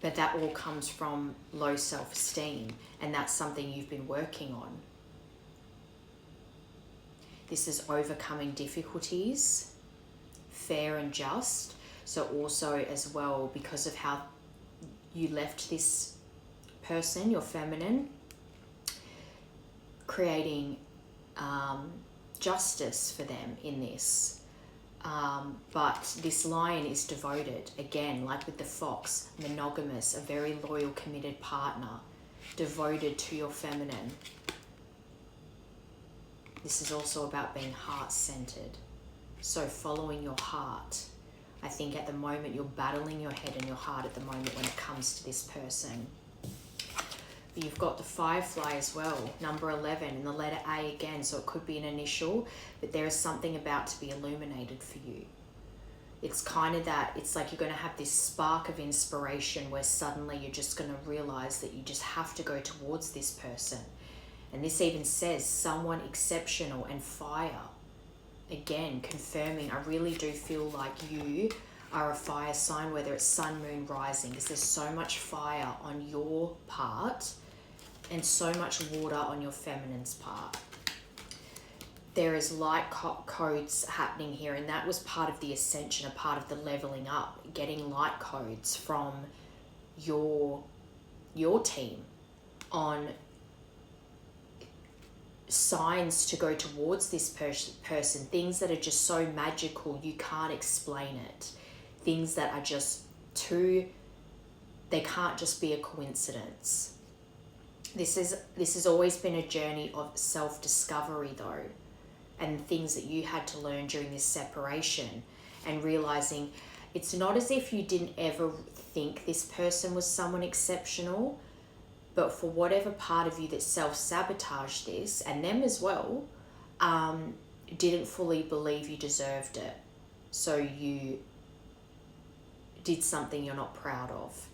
[SPEAKER 1] But that all comes from low self-esteem, and that's something you've been working on. This is overcoming difficulties, fair and just. So also as well, because of how you left this person, your feminine, creating justice for them in this. But this lion is devoted, again, like with the fox, monogamous, a very loyal, committed partner, devoted to your feminine. This is also about being heart-centered. So following your heart. I think at the moment you're battling your head and your heart at the moment when it comes to this person. But you've got the firefly as well, number 11, and the letter A again, so it could be an initial, but there is something about to be illuminated for you. It's kind of that, it's like you're going to have this spark of inspiration where suddenly you're just going to realize that you just have to go towards this person. And this even says someone exceptional and fire. Again, confirming, I really do feel like you are a fire sign, whether it's sun, moon, rising, because there's so much fire on your part and so much water on your feminine's part. There is light codes happening here, and that was part of the ascension, a part of the leveling up, getting light codes from your team on signs to go towards this person, things that are just so magical you can't explain it, things that are just they can't just be a coincidence. This has always been a journey of self-discovery though, and things that you had to learn during this separation, and realizing it's not as if you didn't ever think this person was someone exceptional, but for whatever part of you that self-sabotaged this, and them as well, didn't fully believe you deserved it. So you did something you're not proud of.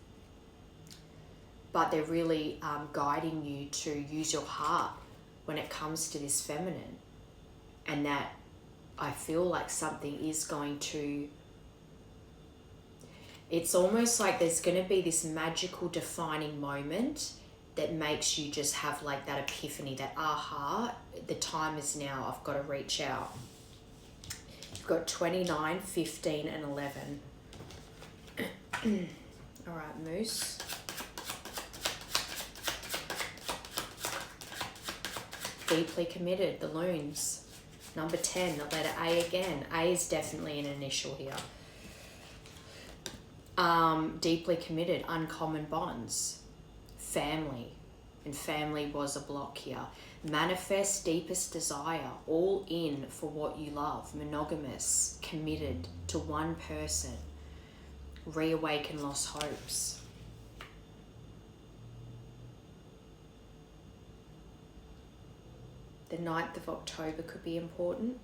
[SPEAKER 1] But they're really guiding you to use your heart when it comes to this feminine. And that I feel like something is going to, it's almost like there's going to be this magical defining moment that makes you just have like that epiphany, that aha, the time is now, I've got to reach out. You've got 29, 15 and 11. All right, Moose. Deeply committed, the loons. Number 10, the letter A again. A is definitely an initial here. Deeply committed, uncommon bonds. Family, and family was a block here. Manifest deepest desire, all in for what you love, monogamous, committed to one person. Reawaken lost hopes. The 9th of October could be important.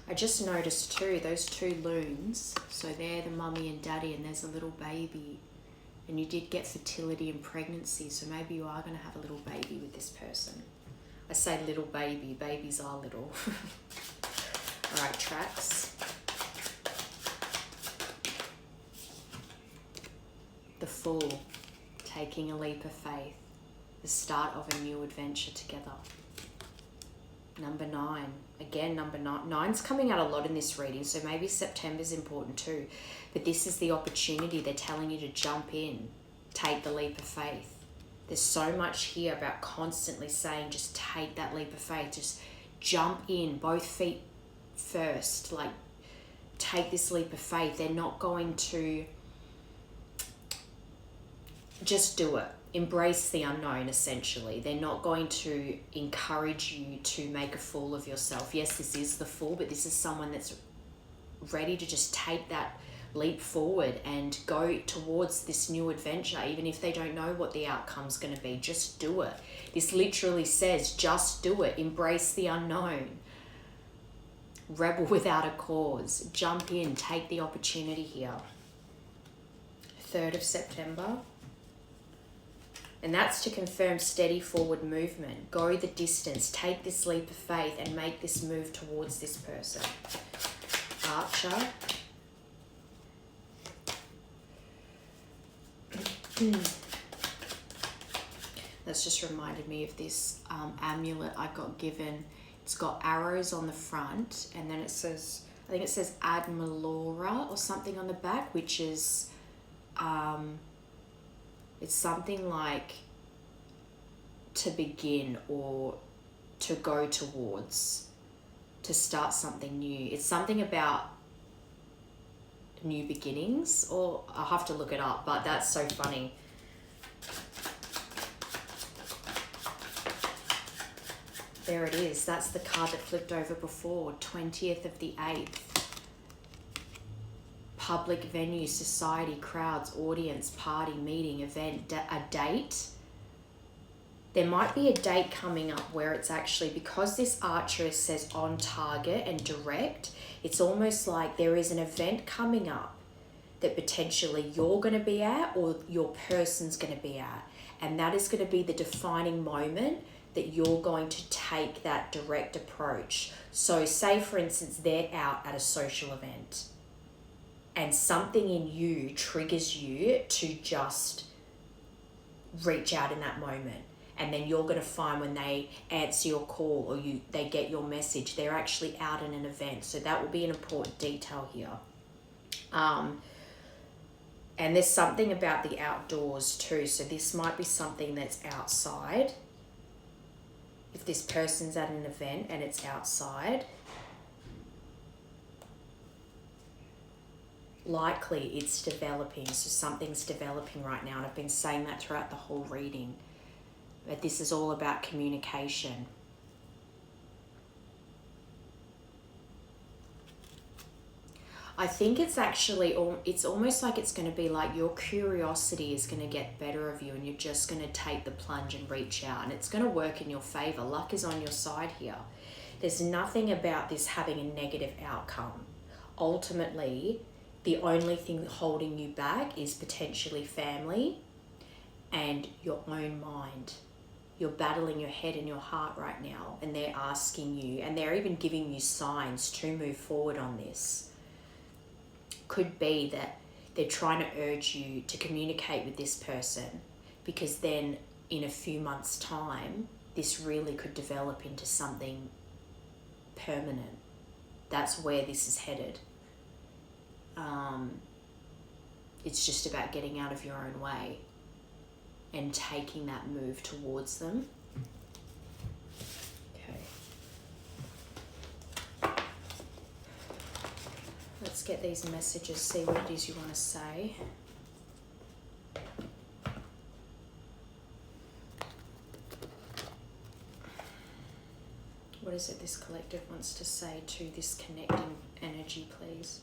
[SPEAKER 1] I just noticed too, those two loons, so they're the mummy and daddy and there's a little baby. And you did get fertility and pregnancy, so maybe you are going to have a little baby with this person. I say little baby, babies are little. All right, tracks. The Fool, taking a leap of faith, the start of a new adventure together. Number 9, again, number 9. 9's coming out a lot in this reading, so maybe September's important too. But this is the opportunity. They're telling you to jump in, take the leap of faith. There's so much here about constantly saying, just take that leap of faith, just jump in, both feet first, like take this leap of faith. They're not going to just do it. Embrace the unknown, essentially. They're not going to encourage you to make a fool of yourself. Yes, this is the Fool, but this is someone that's ready to just take that leap forward and go towards this new adventure, even if they don't know what the outcome's going to be. Just do it. This literally says, just do it. Embrace the unknown. Rebel without a cause. Jump in. Take the opportunity here. 3rd of September. And that's to confirm steady forward movement. Go the distance. Take this leap of faith and make this move towards this person. Archer. That's just reminded me of this amulet I got given. It's got arrows on the front, and then it says, I think it says Ad Malora or something on the back, which is it's something like to begin or to go towards, to start something new. It's something about new beginnings, or I'll have to look it up, but that's so funny. There it is. That's the card that flipped over before. 20th of the 8th. Public venue, society, crowds, audience, party, meeting, event, a date. There might be a date coming up where it's actually, because this Archer says on target and direct, it's almost like there is an event coming up that potentially you're going to be at or your person's going to be at. And that is going to be the defining moment that you're going to take that direct approach. So say, for instance, they're out at a social event and something in you triggers you to just reach out in that moment. And then you're going to find when they answer your call or they get your message, they're actually out in an event. So that will be an important detail here. And there's something about the outdoors too. So this might be something that's outside. If this person's at an event and it's outside, likely it's developing. So something's developing right now. And I've been saying that throughout the whole reading. But this is all about communication. I think it's actually, it's almost like it's going to be like your curiosity is going to get better of you and you're just going to take the plunge and reach out. And it's going to work in your favor. Luck is on your side here. There's nothing about this having a negative outcome. Ultimately, the only thing holding you back is potentially family and your own mind. You're battling your head and your heart right now, and they're asking you, and they're even giving you signs to move forward on this. Could be that they're trying to urge you to communicate with this person, because then in a few months' time, this really could develop into something permanent. That's where this is headed. It's just about getting out of your own way and taking that move towards them. Okay. Let's get these messages, see what it is you want to say. What is it this collective wants to say to this connecting energy, please?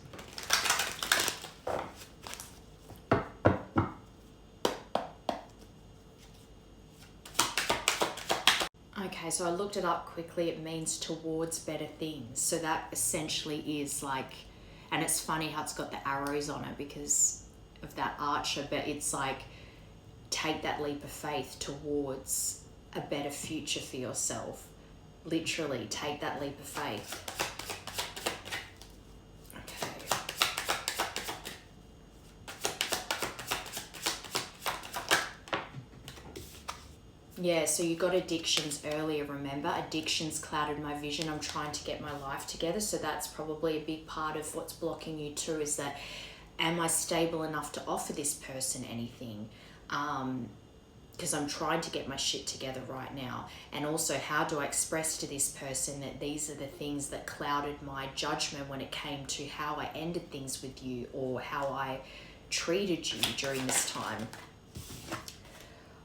[SPEAKER 1] Okay, so I looked it up quickly. It means towards better things. So that essentially is like, and it's funny how it's got the arrows on it because of that archer, but it's like take that leap of faith towards a better future for yourself. Literally, take that leap of faith. Yeah, so you got addictions earlier, remember? Addictions clouded my vision. I'm trying to get my life together. So that's probably a big part of what's blocking you too, is that am I stable enough to offer this person anything? Because I'm trying to get my shit together right now. And also, how do I express to this person that these are the things that clouded my judgment when it came to how I ended things with you or how I treated you during this time?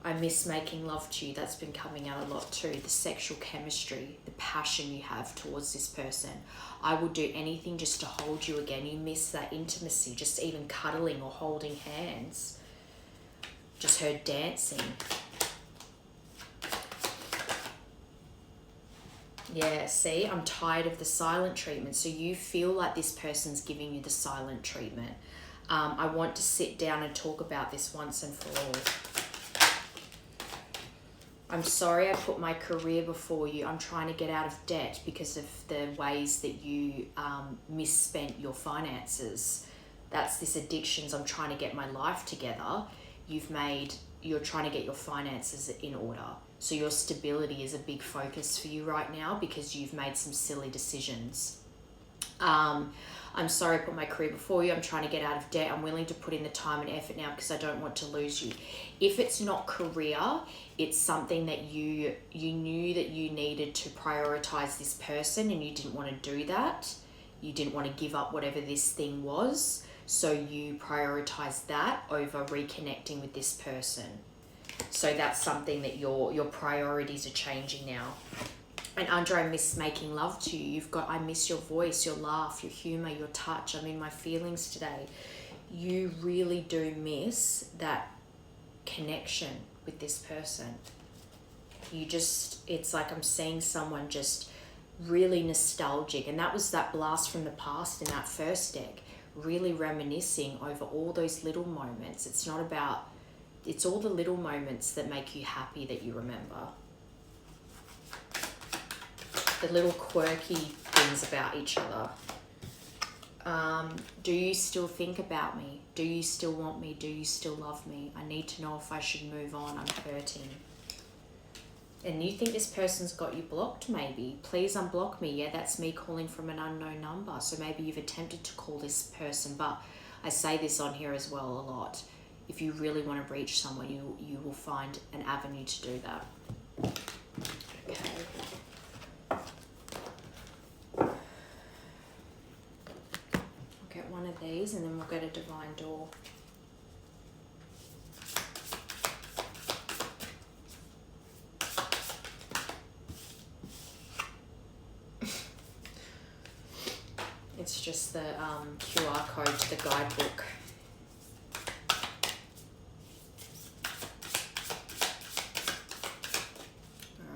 [SPEAKER 1] I miss making love to you. That's been coming out a lot too. The sexual chemistry, the passion you have towards this person. I would do anything just to hold you again. You miss that intimacy, just even cuddling or holding hands. Just her dancing. Yeah, see, I'm tired of the silent treatment. So you feel like this person's giving you the silent treatment. I want to sit down and talk about this once and for all. I'm sorry I put my career before you. I'm trying to get out of debt because of the ways that you misspent your finances. That's this addictions. I'm trying to get my life together. You're trying to get your finances in order. So your stability is a big focus for you right now because you've made some silly decisions. I'm sorry I put my career before you. I'm trying to get out of debt. I'm willing to put in the time and effort now because I don't want to lose you. If it's not career, it's something that you knew that you needed to prioritize this person and you didn't want to do that. You didn't want to give up whatever this thing was. So you prioritize that over reconnecting with this person. So that's something that your priorities are changing now. And Andre, I miss making love to you. I miss your voice, your laugh, your humor, your touch. I'm in my feelings today. You really do miss that connection with this person. It's like I'm seeing someone just really nostalgic. And that was that blast from the past in that first deck. Really reminiscing over all those little moments. It's all the little moments that make you happy that you remember. The little quirky things about each other. Do you still think about me? Do you still want me? Do you still love me? I need to know if I should move on. I'm hurting. And you think this person's got you blocked maybe. Please unblock me. Yeah, that's me calling from an unknown number. So maybe you've attempted to call this person, but I say this on here as well a lot. If you really want to reach someone, you will find an avenue to do that. Okay. Get one of these and then we'll get a divine door. It's just the QR code to the guidebook.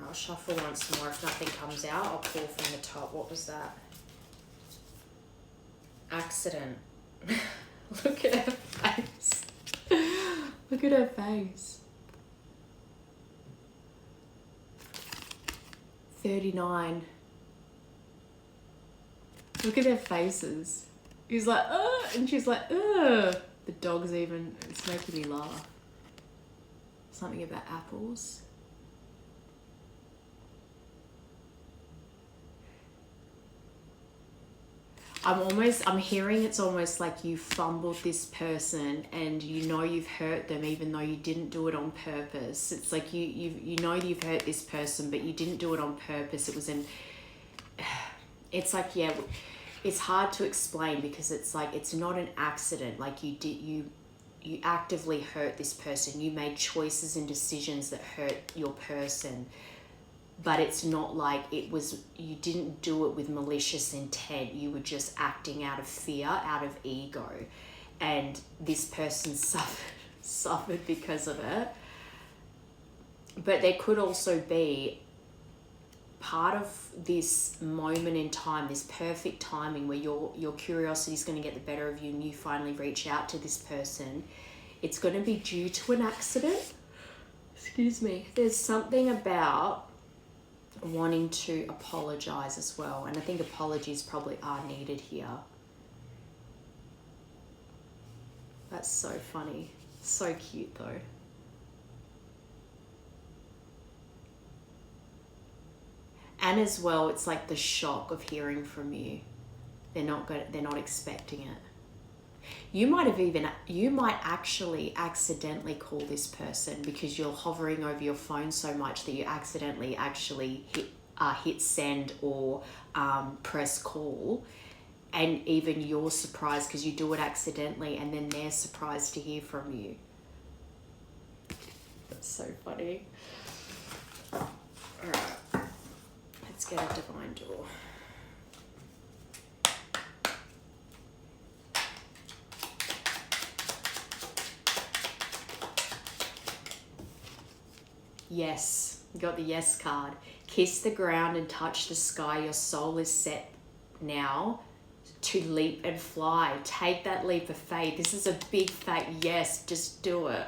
[SPEAKER 1] I'll shuffle once more. If nothing comes out, I'll pull from the top. What was that? Accident. Look at her face. Look at her face. 39. Look at their faces. He's like, and she's like, The dog's it's making me laugh. Something about apples. I'm hearing it's almost like you fumbled this person and you know you've hurt them even though you didn't do it on purpose. It's like you know you've hurt this person but you didn't do it on purpose. It's like, yeah, it's hard to explain because it's like it's not an accident. Like you actively hurt this person. You made choices and decisions that hurt your person. But it's not like you didn't do it with malicious intent. You were just acting out of fear, out of ego. And this person suffered because of it. But there could also be part of this moment in time, this perfect timing where your curiosity is going to get the better of you and you finally reach out to this person, it's going to be due to an accident. Excuse me. There's something about wanting to apologize as well, and I think apologies probably are needed here. That's so funny. So cute though. And as well, it's like the shock of hearing from you. They're not expecting it. You might actually accidentally call this person because you're hovering over your phone so much that you accidentally actually hit send or press call, and even you're surprised because you do it accidentally, and then they're surprised to hear from you. That's so funny. All right, let's get a divine door. Yes, you got the yes card. Kiss the ground and touch the sky. Your soul is set now to leap and fly. Take that leap of faith. This is a big fat yes. Just do it.